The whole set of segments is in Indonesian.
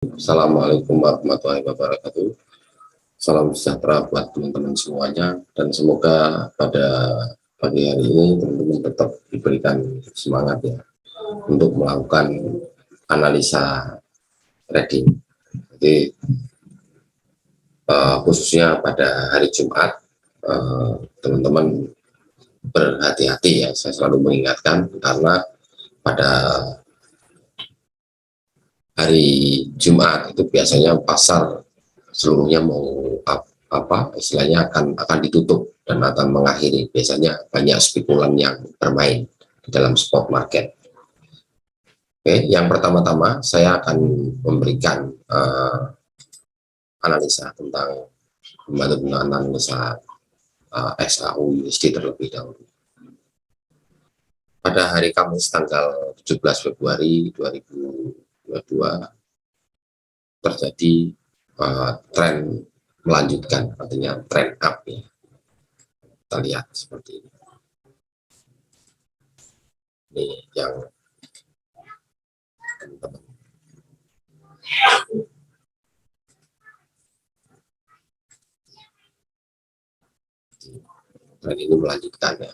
Assalamualaikum warahmatullahi wabarakatuh. Salam sejahtera buat teman-teman semuanya, dan semoga pada pagi hari ini teman-teman tetap diberikan semangat ya untuk melakukan analisa trading. Jadi khususnya pada hari Jumat, teman-teman berhati-hati ya. Saya selalu mengingatkan karena pada hari Jumat itu biasanya pasar seluruhnya mau istilahnya akan ditutup dan akan mengakhiri. Biasanya banyak spekulan yang bermain di dalam spot market. Oke, yang pertama-tama saya akan memberikan analisa tentang analisa SAU USD terlebih dahulu. Pada hari Kamis tanggal 17 Februari 2022 terjadi tren melanjutkan, artinya tren up ya. Kita lihat seperti ini. Ini yang teman-teman. Tren ini melanjutkan ya.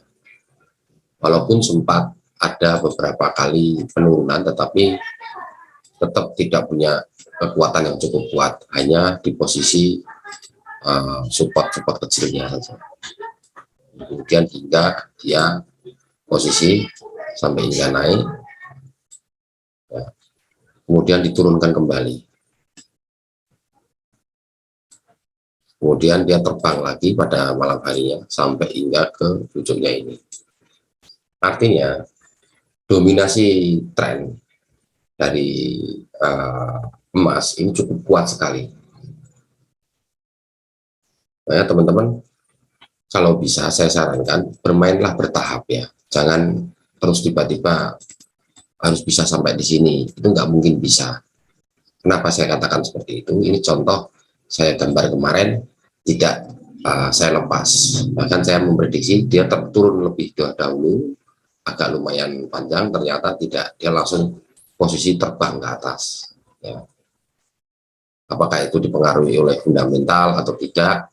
Walaupun sempat ada beberapa kali penurunan, tetapi tetap tidak punya kekuatan yang cukup kuat, hanya di posisi support kecilnya saja. Kemudian hingga dia posisi sampai hingga naik, ya, kemudian diturunkan kembali, kemudian dia terbang lagi pada malam harinya sampai hingga ke ujungnya ini. Artinya dominasi tren dari emas ini cukup kuat sekali. Nah, teman-teman, kalau bisa saya sarankan bermainlah bertahap ya, jangan terus tiba-tiba harus bisa sampai di sini, itu nggak mungkin bisa. Kenapa saya katakan seperti itu? Ini contoh saya gambar kemarin, tidak saya lepas, bahkan saya memprediksi dia turun lebih dahulu, agak lumayan panjang, ternyata tidak, dia langsung posisi terbang ke atas ya. Apakah itu dipengaruhi oleh fundamental atau tidak?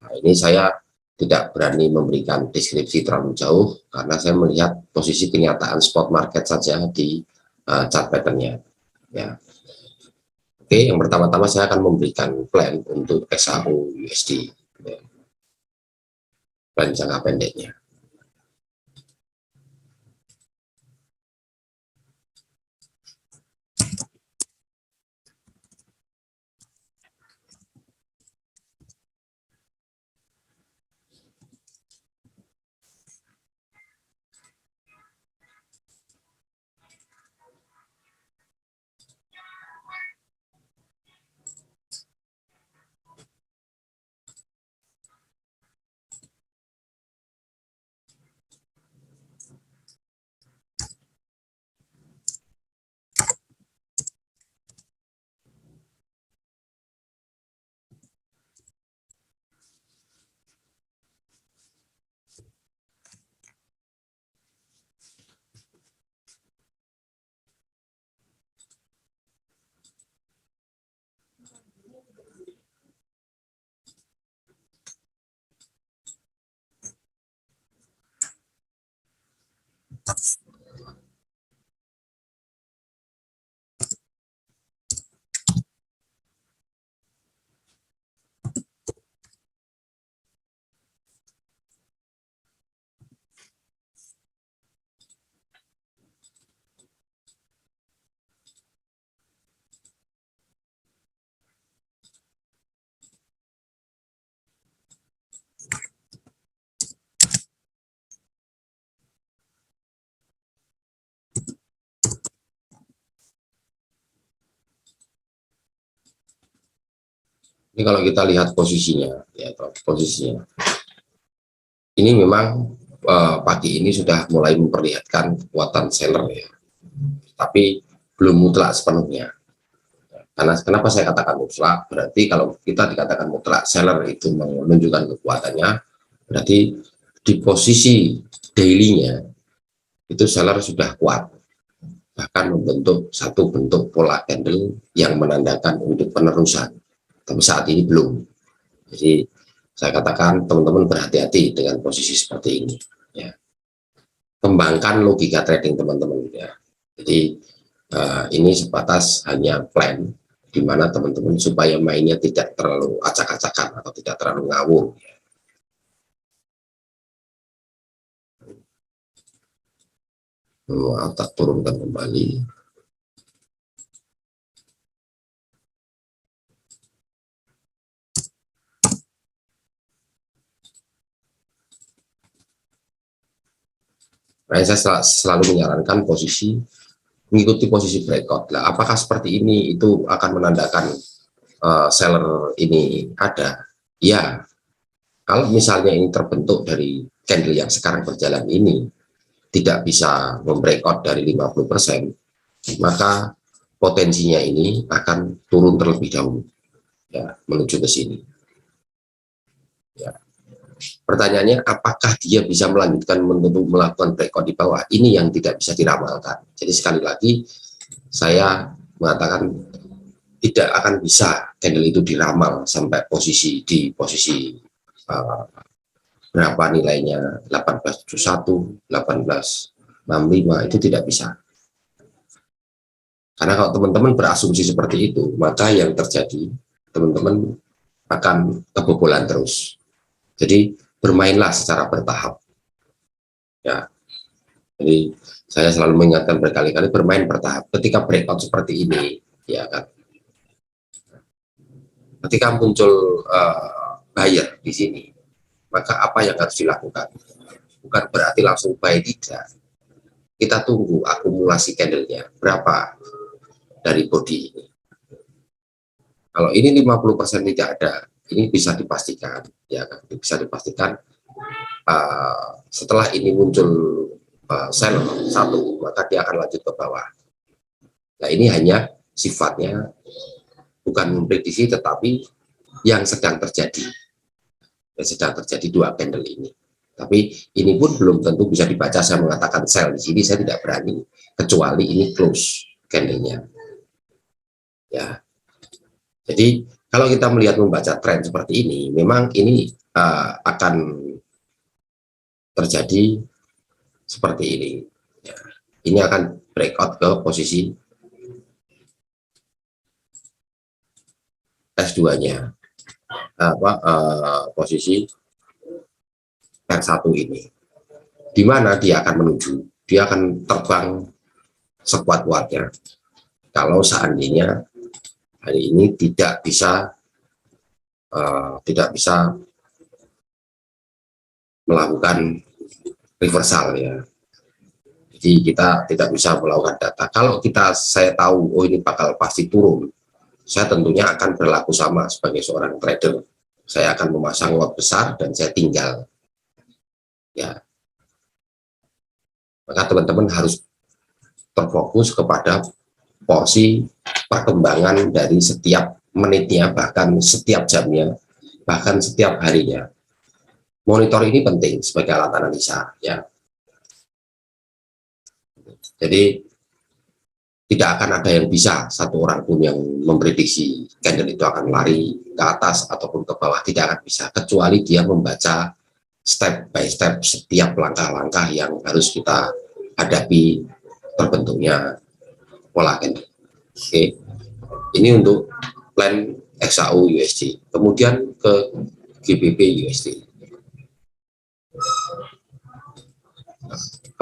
Nah, ini saya tidak berani memberikan deskripsi terlalu jauh karena saya melihat posisi kenyataan spot market saja di chart patternnya ya. Oke, yang pertama-tama saya akan memberikan plan untuk SAU USD ya. Plan jangka pendeknya. Ini kalau kita lihat posisinya ya, posisinya ini memang pagi ini sudah mulai memperlihatkan kekuatan seller ya, tapi belum mutlak sepenuhnya. Karena kenapa saya katakan mutlak? Berarti kalau kita dikatakan mutlak, seller itu menunjukkan kekuatannya, berarti di posisi daily-nya itu seller sudah kuat. bahkan membentuk satu bentuk pola candle yang menandakan untuk penerusan, tapi saat ini belum. Jadi saya katakan teman-teman berhati-hati dengan posisi seperti ini ya. Kembangkan logika trading teman-teman ya. Jadi ini sebatas hanya plan di mana teman-teman supaya mainnya tidak terlalu acak-acakan atau tidak terlalu ngawur. Tak turunkan kembali. Nah, saya selalu menyarankan mengikuti posisi breakout. Lah, apakah seperti ini itu akan menandakan seller ini ada? Ya, kalau misalnya ini terbentuk dari candle yang sekarang berjalan ini tidak bisa membreakout dari 50%, maka potensinya ini akan turun terlebih dahulu ya, menuju ke sini ya. Pertanyaannya, apakah dia bisa melanjutkan melakukan breakout di bawah? Ini yang tidak bisa diramalkan. Jadi sekali lagi saya mengatakan tidak akan bisa candle itu diramal sampai di posisi berapa nilainya, 1871, 1865, itu tidak bisa. Karena kalau teman-teman berasumsi seperti itu, maka yang terjadi teman-teman akan kebobolan terus. Jadi bermainlah secara bertahap ya. Jadi saya selalu mengingatkan berkali-kali, bermain bertahap. Ketika breakout seperti ini ya kan, ketika muncul buyer di sini, maka apa yang harus dilakukan? Bukan berarti langsung buy, tidak. Kita tunggu akumulasi candlenya berapa dari body ini. Kalau ini 50% tidak ada, ini bisa dipastikan ya kan, bisa dipastikan setelah ini muncul sell satu, maka dia akan lanjut ke bawah. Nah, ini hanya sifatnya bukan memprediksi, tetapi yang sedang terjadi. Yang sedang terjadi dua candle ini. Tapi ini pun belum tentu bisa dibaca. Saya mengatakan sell di sini, saya tidak berani kecuali ini close candlenya. Ya. Jadi kalau kita melihat membaca tren seperti ini, memang ini akan terjadi seperti ini. Ya. Ini akan breakout ke posisi S2-nya, posisi R1 ini, di mana dia akan menuju, dia akan terbang sekuat-kuatnya. Kalau seandainya hari ini tidak bisa melakukan reversal ya. Jadi kita tidak bisa melakukan data. Kalau saya tahu oh ini bakal pasti turun, saya tentunya akan berlaku sama sebagai seorang trader. Saya akan memasang lot besar dan saya tinggal. Ya, maka teman-teman harus terfokus kepada porsi perkembangan dari setiap menitnya, bahkan setiap jamnya, bahkan setiap harinya. Monitor ini penting sebagai alat analisa ya. Jadi tidak akan ada yang bisa satu orang pun yang memprediksi candle itu akan lari ke atas ataupun ke bawah, tidak akan bisa, kecuali dia membaca step by step setiap langkah-langkah yang harus kita hadapi terbentuknya pola candle. Oke, ini untuk plan XAU USD. Kemudian ke GBP USD.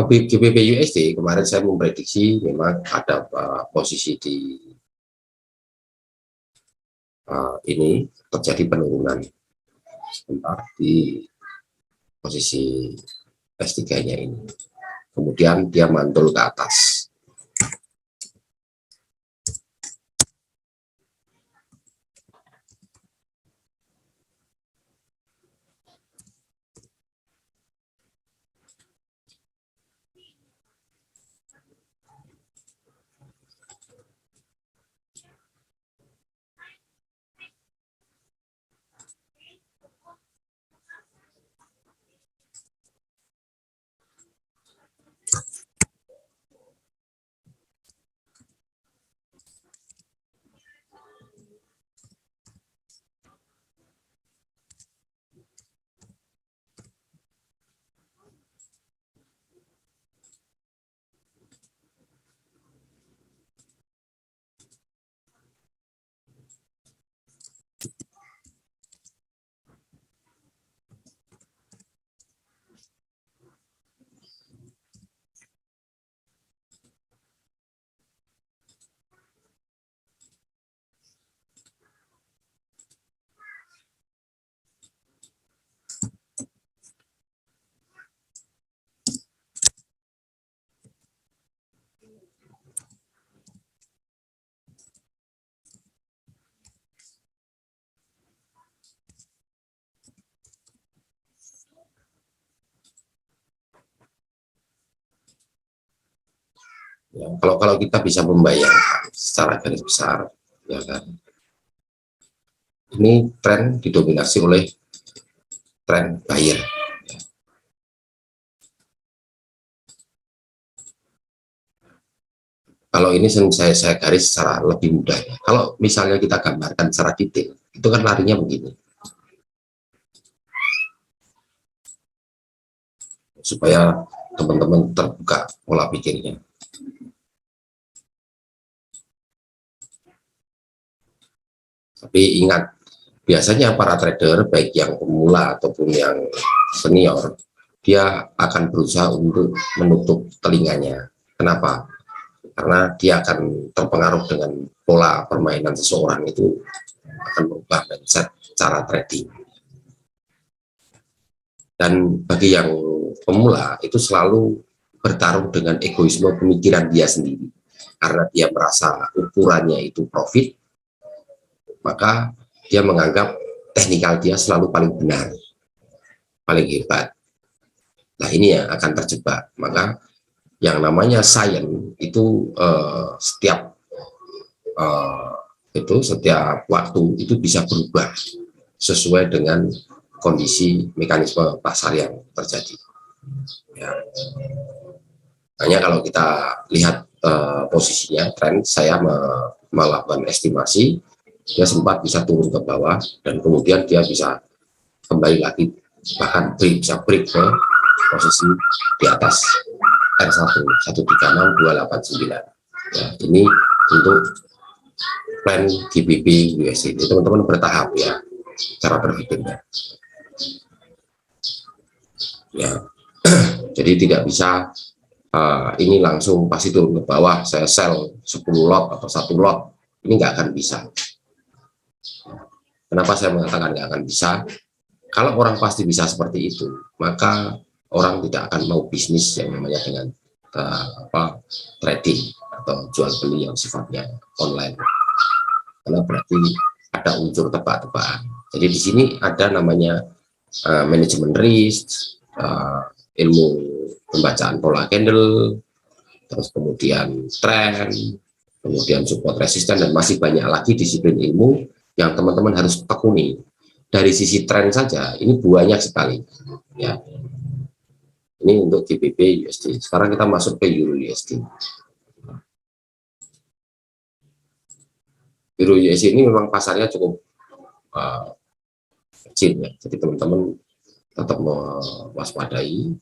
GBP USD kemarin saya memprediksi memang ada posisi di ini terjadi penurunan sebentar di posisi S3-nya ini. Kemudian dia mantul ke atas. Ya, kalau kita bisa membayangkan secara garis besar, ya kan, ini tren didominasi oleh tren buyer. Kalau ini saya garis secara lebih mudah. Ya. Kalau misalnya kita gambarkan secara detail, itu kan larinya begini, supaya teman-teman terbuka pola pikirnya. Tapi ingat, biasanya para trader, baik yang pemula ataupun yang senior, dia akan berusaha untuk menutup telinganya. Kenapa? Karena dia akan terpengaruh dengan pola permainan seseorang, itu akan merubah mindset cara trading. Dan bagi yang pemula itu selalu bertarung dengan egoisme pemikiran dia sendiri, karena dia merasa ukurannya itu profit, maka dia menganggap teknikal dia selalu paling benar, paling hebat. Nah, ini yang akan terjebak. Maka yang namanya science itu uh, setiap waktu itu bisa berubah sesuai dengan kondisi mekanisme pasar yang terjadi. Ya. Hanya kalau kita lihat posisinya tren, saya melakukan estimasi, dia sempat bisa turun ke bawah dan kemudian dia bisa kembali lagi, bahkan bisa break ke posisi di atas R1 136289. Ya, ini untuk plan GBP USD. Teman-teman bertahap ya cara berpikirnya. Ya, jadi tidak bisa ini langsung pasti turun ke bawah, saya sell 10 lot atau 1 lot, ini nggak akan bisa. Kenapa saya mengatakan nggak akan bisa? Kalau orang pasti bisa seperti itu, maka orang tidak akan mau bisnis yang namanya dengan trading atau jual beli yang sifatnya online, karena berarti ada unsur tebak-tebakan. Jadi di sini ada namanya manajemen risk, ilmu pembacaan pola candle, terus kemudian tren, kemudian support resisten, dan masih banyak lagi disiplin ilmu yang teman-teman harus tekuni. Dari sisi tren saja ini banyak sekali ya. Ini untuk GBP USD. Sekarang kita masuk ke Euro USD. Euro USD ini memang pasarnya cukup kecil ya, jadi teman-teman tetap mewaspadai.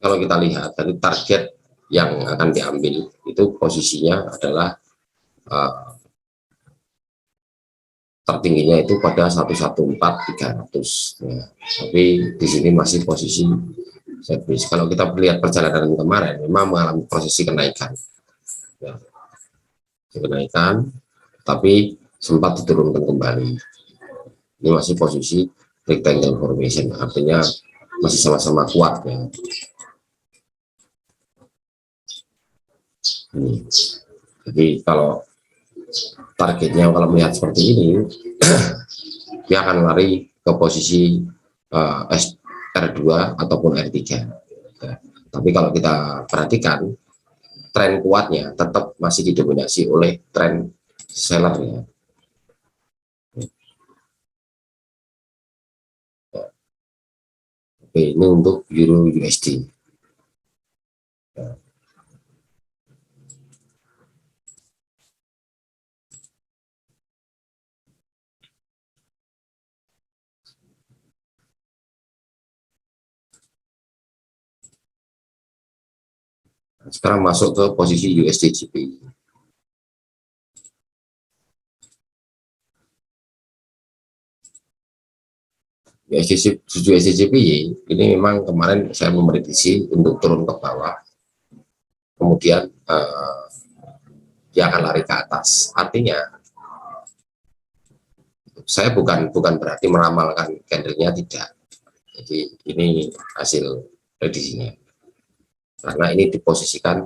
kalau kita lihat dari target yang akan diambil itu posisinya adalah tertingginya itu pada 114.300 ya. Tapi di sini masih posisi service. Kalau kita lihat perjalanan kemarin memang mengalami posisi kenaikan ya. Kenaikan tapi sempat diturunkan kembali. Ini masih posisi rectangle formation, artinya masih sama-sama kuat ya. Ini. Jadi kalau targetnya kalau melihat seperti ini dia akan lari ke posisi R2 ataupun R3 ya. Tapi kalau kita perhatikan tren kuatnya tetap masih didominasi oleh tren seller ya. Oke, ini untuk Euro USD ya. Sekarang masuk ke posisi USD GBP. USD GBP ini memang kemarin saya memprediksi untuk turun ke bawah, kemudian dia akan lari ke atas. Artinya saya bukan berarti meramalkan candlenya, tidak. Jadi ini hasil prediksinya. Karena ini diposisikan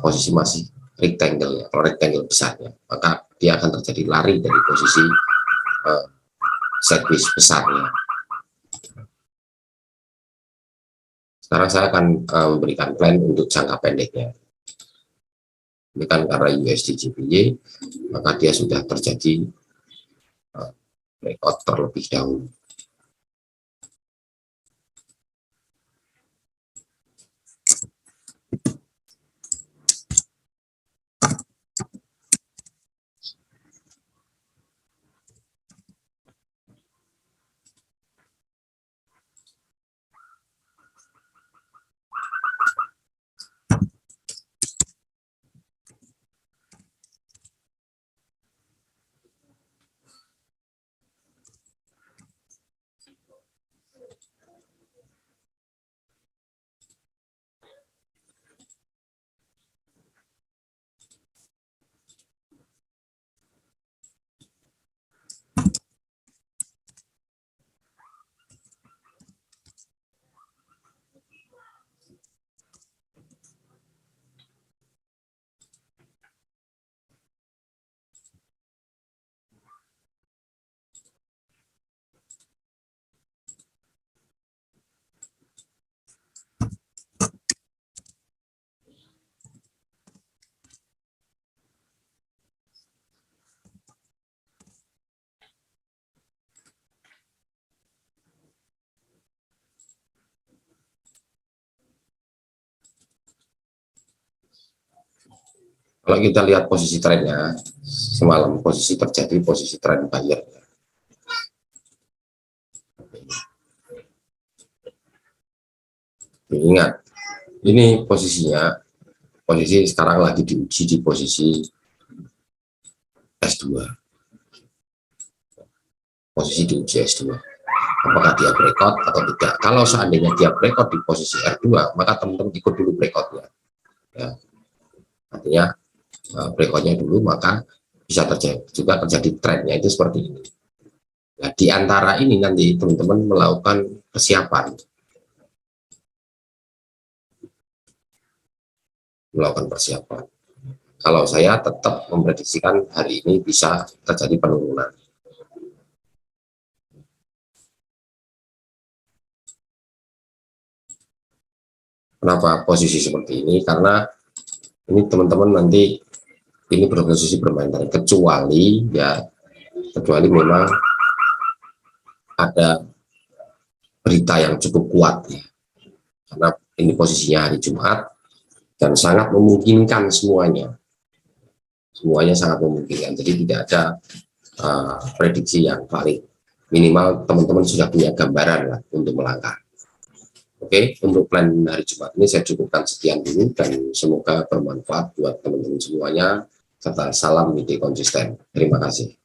posisi masih rectangle ya. Kalau rectangle besarnya, maka dia akan terjadi lari dari posisi sideways besarnya. Sekarang saya akan memberikan plan untuk jangka pendeknya. Ini kan karena USD JPY, maka dia sudah terjadi breakout terlebih dahulu. Kalau kita lihat posisi trennya, semalam posisi terjadi posisi tren buyer. Ingat, ini posisinya, posisi sekarang lagi diuji di posisi S2. Posisi diuji S2. Apakah dia breakout atau tidak? Kalau seandainya dia breakout di posisi R2, maka teman-teman ikut dulu breakoutnya. Ya. Artinya breakoutnya dulu, maka bisa terjadi trennya itu seperti ini. Nah, di antara ini nanti teman-teman melakukan persiapan, Kalau saya tetap memprediksikan hari ini bisa terjadi penurunan. Kenapa posisi seperti ini? Karena ini teman-teman nanti ini berposisi bermain tarik, kecuali memang ada berita yang cukup kuat ya. Karena ini posisinya hari Jumat dan sangat memungkinkan semuanya sangat memungkinkan. Jadi tidak ada prediksi yang valid. Minimal teman-teman sudah punya gambaran lah untuk melangkah. Oke, untuk plan hari Jumat ini saya cukupkan sekian dulu dan semoga bermanfaat buat teman-teman semuanya serta salam ide konsisten. Terima kasih.